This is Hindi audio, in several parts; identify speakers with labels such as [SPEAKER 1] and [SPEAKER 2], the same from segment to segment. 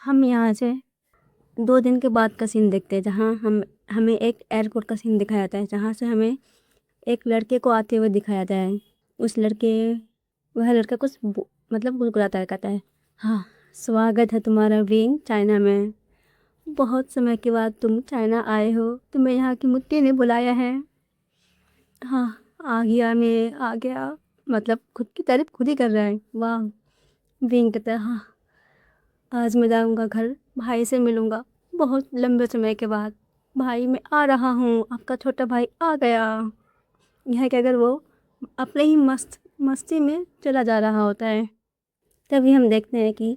[SPEAKER 1] हम यहाँ से 2 दिन के बाद का सीन देखते हैं, जहाँ हमें एक एयरपोर्ट का सीन दिखाया जाता है, जहाँ से हमें एक लड़के को आते हुए दिखाया जाता है। वह लड़का कुछ मतलब गुनगुनाता है, कहता है, हाँ, स्वागत है तुम्हारा विंग चाइना में। बहुत समय के बाद तुम चाइना आए हो, तुम्हें यहाँ की मिट्टी ने बुलाया है। हाँ, आ गया, मैं आ गया। मतलब खुद की तारीफ खुद ही कर रहा है। वाह। विंग कहता है, हाँ, आज मैं जाऊँगा घर, भाई से मिलूँगा बहुत लंबे समय के बाद। भाई, मैं आ रहा हूँ, आपका छोटा भाई आ गया। यह कहकर वो अपने ही मस्ती में चला जा रहा होता है। तभी हम देखते हैं कि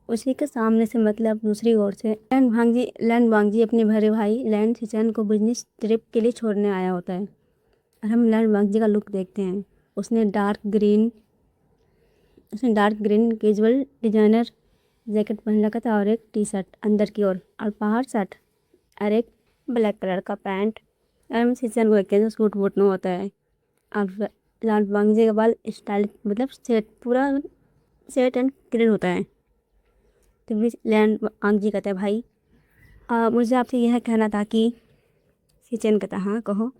[SPEAKER 1] उसी के सामने से, मतलब दूसरी ओर से, लैंड वांगजी अपने बड़े भाई लैंड सिचन को बिजनेस ट्रिप के लिए छोड़ने आया होता है। और हम लैंड वांगजी का लुक देखते हैं। उसने dark green casual designer jacket पहन रखा था और एक टी शर्ट अंदर की ओर, और बाहर शर्ट और एक ब्लैक कलर का पैंट। और हम सीजन को देखते हैं जो सूट वूट में होता है। और लाल वांगजी का बाल स्टाइल, मतलब सेट, पूरा सेट एंड क्लीन होता है। तो भी लैंड वांगजी कहता है, भाई, मुझे आपसे यह कहना था कि, सीचेन कहता, हाँ कहो।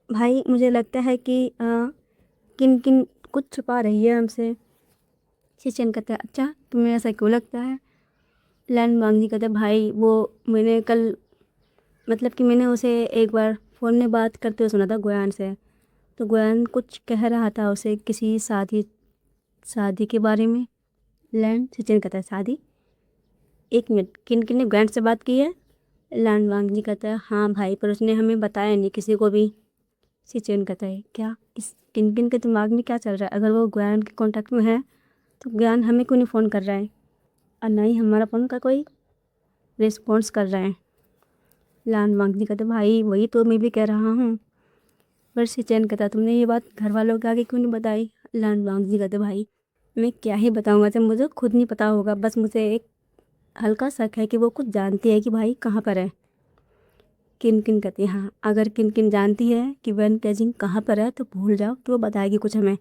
[SPEAKER 1] भाई, मुझे लगता है कि किन किन कुछ छुपा रही है हमसे। सीचेन कहता है, अच्छा, तुम्हें ऐसा क्यों लगता है। लैंड वांगजी कहता है, भाई, वो मैंने कल, मतलब कि मैंने उसे एक बार फ़ोन में बात करते हुए सुना था गुयान से। तो गुयान कुछ कह रहा था उसे किसी शादी शादी के बारे में। लैंड सीचेन कहता है, शादी? 1 मिनट, किन किन ने गुयान से बात की है। लैंड वांगजी कहता है, हाँ भाई, पर उसने हमें बताया नहीं किसी को भी। सीचेन कहता है, क्या इस किन किन के दिमाग में क्या चल रहा है। अगर वो गुयान के कॉन्टैक्ट में है तो गुयान हमें क्यों नहीं फ़ोन कर रहा है, और ना ही हमारा फ़ोन का कोई रिस्पॉन्स कर रहा है। लैंड वांगजी कहते, भाई, वही तो मैं भी कह रहा हूँ। पर सीचेन कहता, तुमने ये बात घर वालों के आगे क्यों नहीं बताई। लैंड वांगजी कहते, भाई, मैं क्या ही बताऊँगा जब मुझे खुद नहीं पता होगा। बस मुझे एक हल्का शक है कि वो कुछ जानती है कि भाई कहाँ पर है। किन किन कहती है, हाँ, अगर किन किन जानती है कि वन केजिंग कहाँ पर है तो भूल जाओ, तो वो बताएगी कुछ हमें,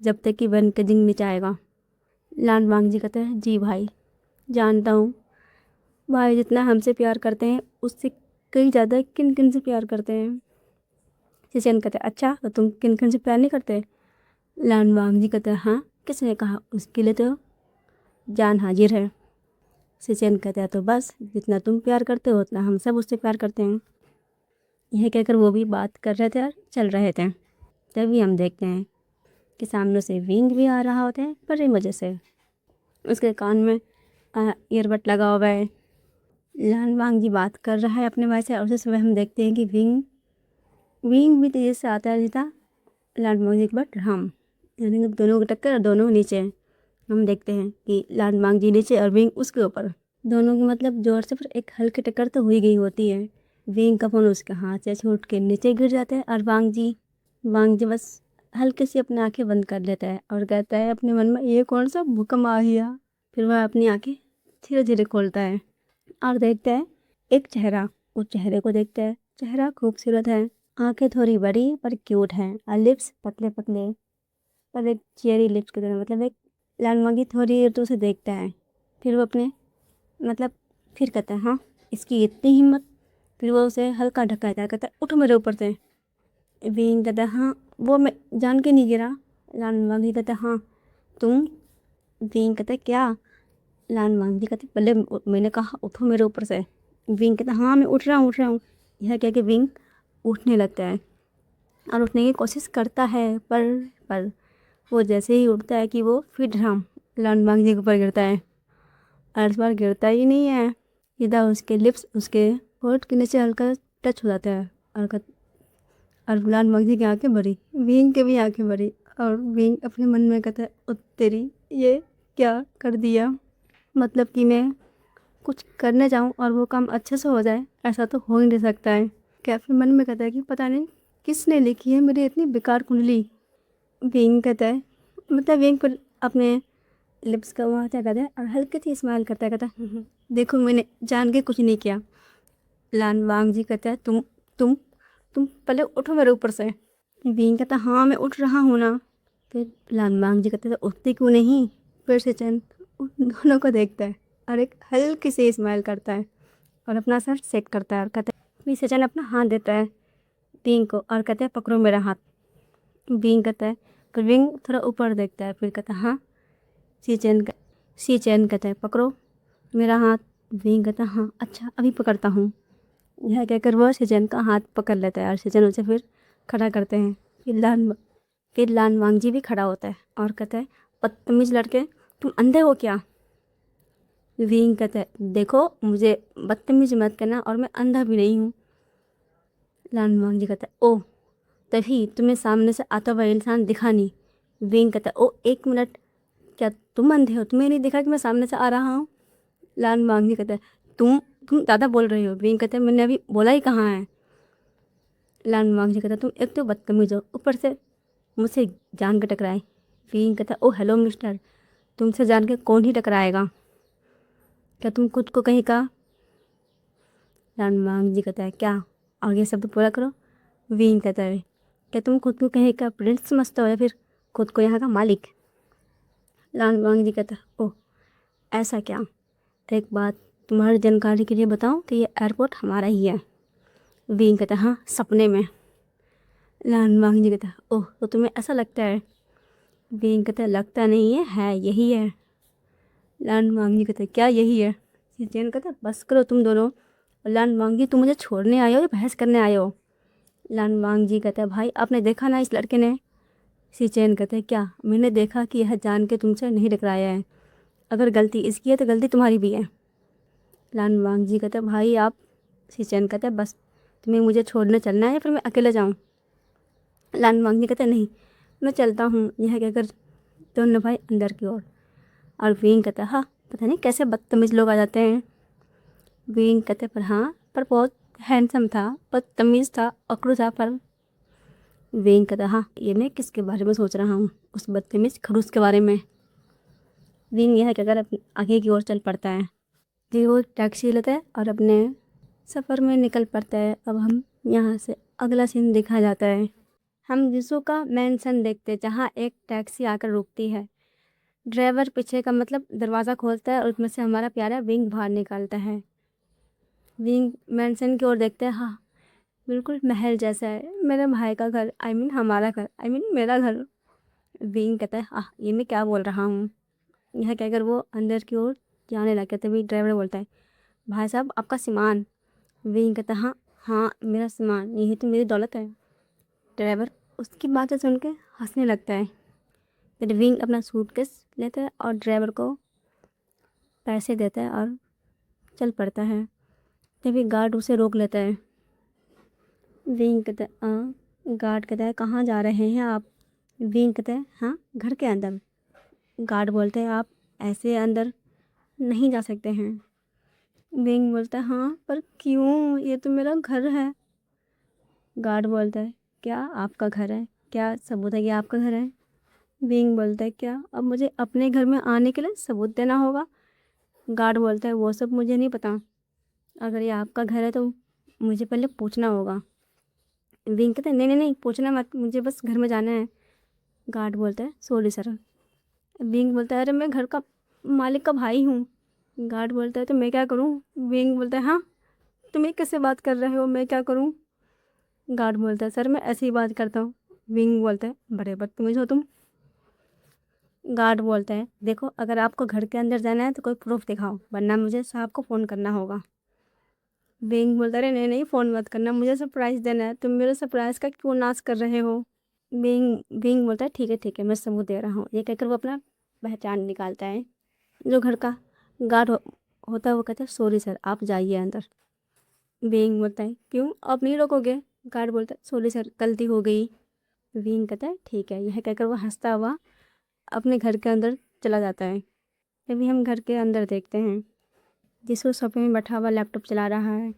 [SPEAKER 1] जब तक कि वन केजिंग नीचे आएगा। लैंड वांगजी कहते हैं, जी भाई, जानता हूँ। भाई जितना हमसे प्यार करते हैं उससे कई ज़्यादा किन किन से प्यार करते हैं। सीचेन कहते हैं, अच्छा, तो तुम किन किन से प्यार नहीं करते। लैंड वांगजी कहते हैं, हाँ, किसने कहा, उसके लिए तो जान हाजिर है। सीचेन कहते हैं, तो बस जितना तुम प्यार करते हो उतना हम सब उससे प्यार करते हैं। यह कहकर वो भी बात कर रहे थे और चल रहे थे। तभी हम देखते हैं कि सामने से विंग भी आ रहा होता है, पर वजह से उसके कान में ईयरबड लगा हुआ है। लैंड वांगजी बात कर रहा है अपने भाई से, और उसी समय हम देखते हैं कि विंग विंग भी तेज़ी से आता है जीता लैंड वांगजी के बट हम, यानी कि दोनों की टक्कर और दोनों नीचे। हम देखते हैं कि लैंड वांगजी नीचे और विंग उसके ऊपर। दोनों की मतलब जोर से, पर एक हल्की टक्कर तो हुई गई होती है। विंग का फोन उसके हाथ से छूट के नीचे गिर जाता है, और वांगजी बस हल्के से अपनी आंखें बंद कर लेता है और कहता है अपने मन में, ये कौन सा भूकंप आ गया। फिर वह अपनी आंखें धीरे धीरे खोलता है और देखता है एक चेहरा। उस चेहरे को देखता है। चेहरा खूबसूरत है, आंखें थोड़ी बड़ी पर क्यूट हैं, और लिप्स पतले पतले, पर एक चेरी लिप्स की तरह। मतलब एक लैंड वांगजी थोड़ी देर तो उसे देखता है, फिर वो अपने, मतलब फिर कहता है, हाँ, इसकी इतनी हिम्मत। फिर वो उसे हल्का ढकाता है, कहता है, उठो मेरे ऊपर से। विंग कहता है, हाँ, वो मैं जान के नहीं गिरा। लैंड वांगजी कहता है, हाँ, तुम। विंग कहता है, क्या। लैंड वांगजी कहते, पहले मैंने कहा उठो मेरे ऊपर से। विंग कहता, हाँ, मैं उठ रहा हूँ। यह कह के विंग उठने लगता है और उठने की कोशिश करता है, पर वो जैसे ही उठता है कि वो फिर ड्राम लैंड वांगजी के ऊपर गिरता है, और इस बार गिरता ही नहीं है, सीधा उसके लिप्स उसके होठ के नीचे हल्का टच हो जाता है। हल्का। और लैंड वांगजी की आंखें भरी, विंग के भी आंखें भरी, और विंग अपने मन में कहता है, ओ तेरी, ये क्या कर दिया। मतलब कि मैं कुछ करने जाऊँ और वो काम अच्छे से हो जाए, ऐसा तो हो ही नहीं सकता है। कैफे मन में कहता है कि पता नहीं किसने लिखी है मेरी इतनी बेकार कुंडली। विंग कहता है, मतलब विंग पर अपने लिप्स का वहाँ क्या कहता है, और हल्की सी स्माइल करता है, कहता है, देखो, मैंने जान के कुछ नहीं किया। लान वांग जी कहता है, तुम तुम पहले उठो मेरे ऊपर से। विंग कहता है, हाँ, मैं उठ रहा हूँ ना। फिर लान वांग जी कहते हैं, उठती क्यों नहीं। फिर से चैन उन दोनों को देखता है। और एक हल्की सी स्माइल करता है और अपना सर सेट करता है और कहता है, फिर सचिन अपना हाथ देता है विंग को और कहता है पकड़ो मेरा हाथ। विंग कहता है, फिर विंग थोड़ा ऊपर देखता है, फिर कहता है हाँ। सी चैन कहता है पकड़ो मेरा हाथ। विंग कहता है हाँ अच्छा अभी पकड़ता हूँ। यह कहकर वह सी चैन का हाथ पकड़ लेता है और सी चैन उसे फिर खड़ा करते हैं। फिर लान वांगजी भी खड़ा होता है और कहता है बदतमीज लड़के, तुम अंधे हो क्या? विंग कहता है देखो मुझे बदतमीज मत करना और मैं अंधा भी नहीं हूँ। लान वांगजी कहता है ओह तभी तुम्हें सामने से आता हुआ इंसान दिखा नहीं। विंग कहता है ओ एक मिनट, क्या तुम अंधे हो? तुम्हें नहीं दिखा कि मैं सामने से आ रहा हूँ? लान वांगजी कहता है तुम ज़्यादा बोल रही हो। विंग कहता है मैंने अभी बोला ही कहाँ है। लान वांगजी कहता है तुम एक तो बदतमीज हो, ऊपर से मुझसे जान के टकराए। विंग कहता है ओ हेलो मिस्टर, तुमसे जान के कौन ही टकराएगा, क्या तुम खुद को कहीं का? लान वांगजी कहता है क्या, आगे शब्द पूरा करो। विंग कहता है क्या तुम खुद को कहीं का प्रिंस समझते हो या फिर खुद को यहाँ का मालिक? लान वांगजी कहता है ओह ऐसा क्या, एक बात तुम्हारी जानकारी के लिए बताऊं कि ये एयरपोर्ट हमारा ही है। विंग कहता है हाँ सपने में। लान वांगजी कहता है ओह तो तुम्हें ऐसा लगता है? विंग कहता है लगता नहीं है यही है। लान वांगजी कहता है क्या यही है? चैन कहता है बस करो तुम दोनों। लान वांगजी तुम मुझे छोड़ने आए हो या बहस करने आए हो? लान वांगजी कहता है भाई आपने देखा ना इस लड़के ने। चैन कहते हैं क्या, मैंने देखा कि यह जान के तुमसे नहीं टकराया है, अगर गलती इसकी है तो गलती तुम्हारी भी है। लान वांगजी कहते हैं भाई आप। चैन कहते हैं बस तुम्हें मुझे छोड़ने चलना है या फिर मैं अकेले जाऊँ? लान वांगजी कहते हैं नहीं मैं चलता हूँ। यह कहकर दोनों भाई अंदर की ओर। और विंग कहता है हाँ पता नहीं कैसे बदतमीज लोग आ जाते हैं। विंग कहते पर हाँ पर बहुत हैंडसम था, बदतमीज था, अकड़ू था पर। विंग कहता हाँ ये मैं किसके बारे में सोच रहा हूँ, उस बदतमीज खड़ूस के बारे में। विंग यह कहकर अपने आगे की ओर चल पड़ता है। जी वो टैक्सी लेता है और अपने सफ़र में निकल पड़ता है। अब हम यहाँ से अगला सीन देखा जाता है। हम जिसू का मैंसन देखते हैं जहाँ एक टैक्सी आकर रुकती है। ड्राइवर पीछे का मतलब दरवाज़ा खोलता है और उसमें से हमारा प्यारा विंग बाहर निकालता है। विंग मैंसन की ओर देखते हैं, हाँ बिल्कुल महल जैसा है, मेरे भाई का घर, आई मीन हमारा घर, आई मीन मेरा घर। विंग कहता है हाँ ये मैं क्या बोल रहा हूँ। यह कहकर वो अंदर की ओर जाने लगे तभी ड्राइवर बोलता है भाई साहब आपका सामान। विंग कहता है हाँ हाँ मेरा सामान, यही तो मेरी दौलत है। ड्राइवर उसकी बातें सुन के हंसने लगता है। फिर विंग अपना सूटकेस लेता है और ड्राइवर को पैसे देता है और चल पड़ता है। तभी गार्ड उसे रोक लेता है। विंग कहता है गार्ड कहता है कहाँ जा रहे हैं आप? विंग कहता है हाँ घर के अंदर। गार्ड बोलते हैं आप ऐसे अंदर नहीं जा सकते हैं। विंग बोलता है हाँ पर क्यों, ये तो मेरा घर है। गार्ड बोलता है क्या आपका घर है, क्या सबूत है कि आपका घर है? विंग बोलता है क्या अब मुझे अपने घर में आने के लिए सबूत देना होगा? गार्ड बोलता है वो सब मुझे नहीं पता, अगर ये आपका घर है तो मुझे पहले पूछना होगा। विंग कहता है नहीं नहीं नहीं पूछना मत, मुझे बस घर में जाना है। गार्ड बोलता है सॉरी सर। विंग बोलता है अरे मैं घर का मालिक का भाई हूँ। गार्ड बोलता है तो मैं क्या करूँ? विंग बोलता है हाँ तुम ये कैसे बात कर रहे हो, मैं क्या करूँ? गार्ड बोलता है सर मैं ऐसी ही बात करता हूँ। विंग बोलता है बड़े बदतमीज हो तुम। गार्ड बोलता है देखो अगर आपको घर के अंदर जाना है तो कोई प्रूफ दिखाओ वरना मुझे साहब को फ़ोन करना होगा। विंग बोलता है अरे नहीं नहीं फ़ोन मत करना, मुझे सरप्राइज़ देना है, तुम मेरे सरप्राइज़ का क्यों नाश कर रहे हो? विंग बोलता है ठीक है मैं सबूत दे रहा हूँ। ये कहकर वो अपना पहचान निकालता है। जो घर का गार्ड होता है वो कहता है सॉरी सर आप जाइए अंदर। विंग बोलता है क्यों आप नहीं रोकोगे? गार्ड बोलता है सॉरी सर गलती हो गई। विंग कहता है ठीक है। यह कहकर वो हंसता हुआ अपने घर के अंदर चला जाता है। तभी हम घर के अंदर देखते हैं जिसको सोफे में बैठा हुआ लैपटॉप चला रहा है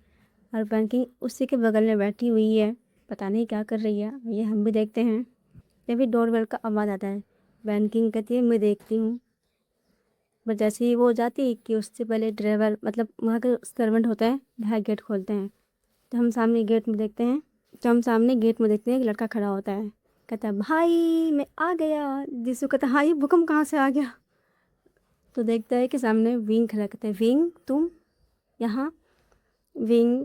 [SPEAKER 1] और बैंकिंग उसी के बगल में बैठी हुई है, पता नहीं क्या कर रही है, ये हम भी देखते हैं। तभी डोरबेल का आवाज़ आता है। बैंकिंग कहती है मैं देखती हूँ। पर जैसे ही वो जाती कि उससे पहले ड्राइवर मतलब वहाँ के सर्वेंट होता है वह गेट खोलते हैं। तो हम सामने गेट में देखते हैं एक लड़का खड़ा होता है। कहता है भाई मैं आ गया। जिसको कहता है हाँ ये भूकंप कहाँ से आ गया? तो देखता है कि सामने विंग खड़ा। कहता है विंग तुम यहाँ। विंग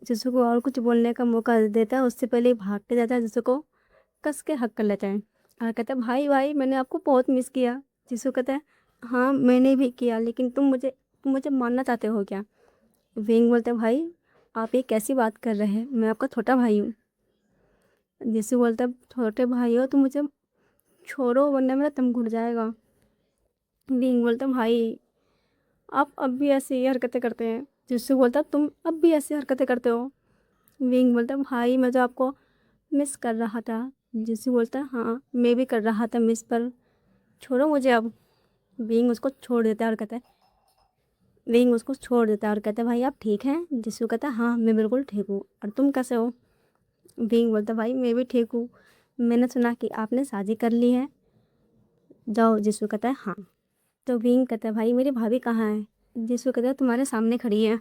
[SPEAKER 1] जिसू को और कुछ बोलने का मौका देता है उससे पहले ही भाग के जाता है, जिसू को कस के हक कर लेता है और कहता है भाई भाई मैंने आपको बहुत मिस किया। जिसू कहता है हाँ मैंने भी किया, लेकिन तुम मुझे मानना चाहते हो क्या? विंग बोलता है भाई आप ये कैसी बात कर रहे हैं, मैं आपका छोटा भाई हूँ। जिसू बोलता है छोटे भाई हो तो मुझे छोड़ो वरना मेरा दम घुट जाएगा। विंग बोलता है भाई आप अब भी ऐसी ही हरकतें करते हैं। जिसू बोलता है तुम अब भी ऐसी हरकतें करते हो। विंग बोलता है भाई मैं तो आपको मिस कर रहा था। जिसू बोलता है हाँ मैं भी कर रहा था मिस, पर छोड़ो मुझे अब। विंग उसको छोड़ देता है और कहता है विंग उसको छोड़ देता है और कहता है भाई आप ठीक हैं? जिसू कहता है हाँ मैं बिल्कुल ठीक हूँ, और तुम कैसे हो? विंग बोलता है भाई मैं भी ठीक हूँ, मैंने सुना कि आपने शादी कर ली है, जाओ। जिसू कहता है हाँ। तो विंग कहता है भाई मेरी भाभी कहाँ है? जिसू कहता है तुम्हारे सामने खड़ी है।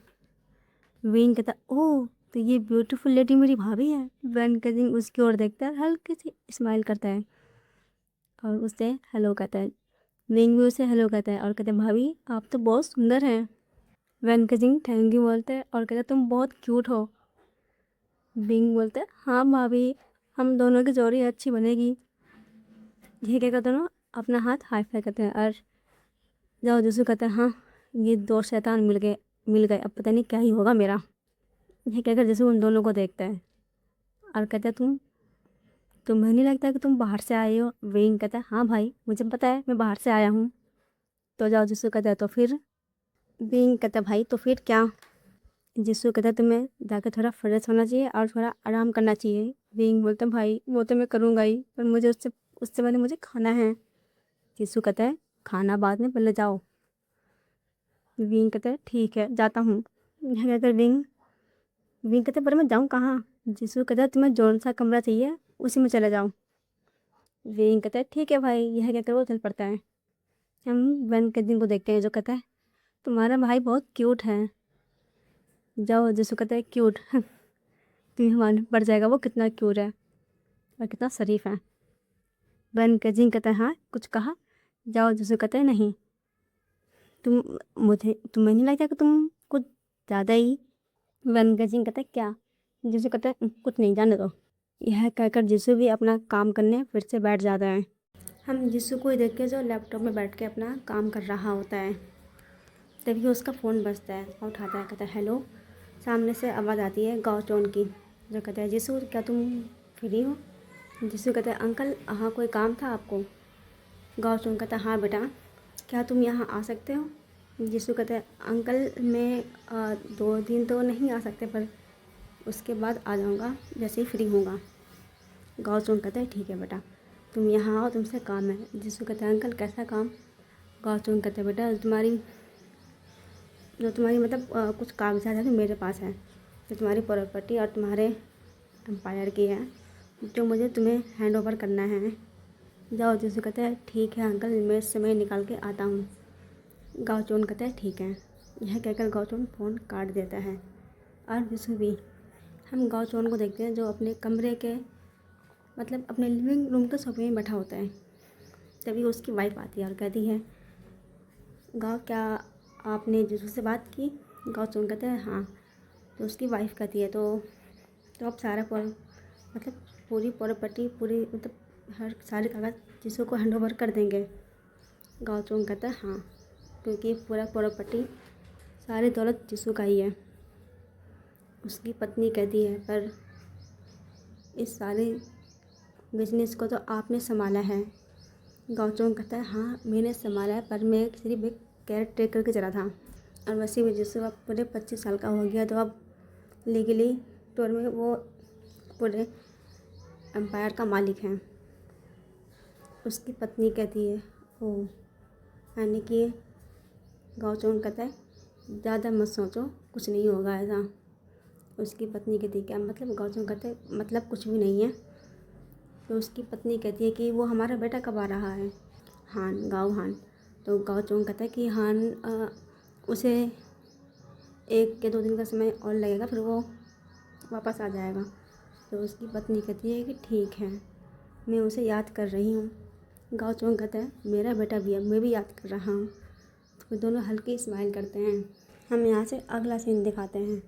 [SPEAKER 1] विंग कहता है ओह तो ये ब्यूटीफुल लेडी मेरी भाभी है। वैन कजिंग उसकी ओर देखता है, हल्की सी स्माइल करता है और उससे हेलो कहता है। विंग भी उसे हेलो कहता है और कहता है भाभी आप तो बहुत सुंदर हैं। वैन कजिंग थैंक यू बोलता है और कहता है तुम बहुत क्यूट हो। विंग बोलता है हाँ भाभी हम दोनों की जोड़ी अच्छी बनेगी। ये क्या कहते दोनों अपना हाथ हाई फाई करते हैं और जाओ। जिसू कहता है हाँ ये दो शैतान मिल गए, अब पता नहीं क्या ही होगा मेरा। ये कहकर जिसू उन दोनों को देखता है और कहता है तुम्हें नहीं लगता कि तुम बाहर से आए हो? विंग कहता है हाँ भाई मुझे पता है मैं बाहर से आया हूँ। तो जाओ। जिसू कहता है तो फिर? विंग कहता है भाई तो फिर क्या? जिसू कहता है तुम्हें जाकर थोड़ा फ्रेश होना चाहिए और थोड़ा आराम करना चाहिए। विंग बोलता है भाई वो तो मैं करूँगा ही, पर मुझे उससे उससे पहले मुझे खाना है। जिसू कहता है खाना बाद में, पहले जाओ। विंग कहता है ठीक है जाता हूँ। यह कहकर विंग विंग कहता है पर मैं जाऊँ कहाँ? जिसू कहता है तुम्हें जौन सा कमरा चाहिए उसी में चले जाओ। विंग कहता है ठीक है भाई। यह कहकर वो चल पड़ता है। हम वैन कजिंग को देखते हैं जो कहता है तुम्हारा भाई बहुत क्यूट है, जाओ। जिसू कहता है क्यूट तुम्हें मालूम पड़ जाएगा वो कितना क्यूट है और कितना शरीफ है। वैन कजिंग कहता है हाँ कुछ कहा? जाओ। जिसू कहता है नहीं तुम्हें नहीं लगता कि तुम कुछ ज़्यादा ही। वैन गजिंग कहता है क्या? जिसू कहता है कुछ नहीं जाने दो। यह कहकर जिसू भी अपना काम करने फिर से बैठ जाता है। हम जिसू को ही देख के जो लैपटॉप में बैठ के अपना काम कर रहा होता है, तभी उसका फ़ोन बजता है। वो उठाता है, कहता है हेलो। सामने से आवाज़ आती है गाओचोन की, जो कहता है जिसू क्या तुम फ्री हो? जिसू कहता है अंकल हाँ कोई काम था आपको? गाओचोन कहता है हाँ बेटा क्या तुम यहाँ आ सकते हो? जिसू कहता है अंकल मैं 2 दिन तो नहीं आ सकते, पर उसके बाद आ जाऊँगा जैसे ही फ्री होऊंगा। गाओचोन कहता है ठीक है बेटा तुम यहाँ आओ तुमसे काम है। जिसू कहता है अंकल कैसा काम? गाओचोन कहता है बेटा जो तुम्हारी मतलब कुछ कागजात है जो मेरे पास है, जो तुम्हारी प्रॉपर्टी और तुम्हारे एम्पायर की है, जो मुझे तुम्हें हैंड ओवर करना है। जाओ। जिसू कहता है ठीक है अंकल मैं समय निकाल के आता हूँ। गाओचोन कहता है ठीक है। यह कहकर गाओचोन फ़ोन काट देता है और जिसू भी। हम गाओचोन को देखते हैं जो अपने कमरे के मतलब अपने लिविंग रूम के सोफे में बैठा होता है। तभी उसकी वाइफ आती है और कहती है गाओ क्या आपने जिसू से बात की? गाओचोन कहता है हाँ। तो उसकी वाइफ कहती है तो आप मतलब पूरी प्रॉपर्टी पूरी मतलब हर सारे कागज़ जिसू को हैंड ओवर कर देंगे? गाओचोन कहता है हाँ, क्योंकि पूरा प्रॉपर्टी सारी दौलत जिसू का ही है। उसकी पत्नी कहती है पर इस सारे बिजनेस को तो आपने संभाला है। गाओचोन कहता है हाँ मैंने संभाला है, पर मैं सिर्फ एक केयर टेकर की तरह था, और वैसे भी जिसू अब पूरे 25 साल का हो गया तो अब लीगली तौर में वो पूरे एम्पायर का मालिक है। उसकी पत्नी कहती है ओ यानी कि गाओचोन कहता है ज़्यादा मत सोचो कुछ नहीं होगा ऐसा। उसकी पत्नी कहती है क्या मतलब? गाओचोन कहते हैं मतलब कुछ भी नहीं है। तो उसकी पत्नी कहती है कि वो हमारा बेटा कब आ रहा है? हान गाओ हान। तो गाओचोन कहता है कि हान उसे 1 या 2 दिन का समय और लगेगा, फिर वो वापस आ जाएगा। तो उसकी पत्नी कहती है कि ठीक है मैं उसे याद कर रही हूँ। गाओ चोंग कहता है मेरा बेटा भी है, मैं भी याद कर रहा हूँ। तो दोनों हल्की स्माइल करते हैं। हम यहाँ से अगला सीन दिखाते हैं।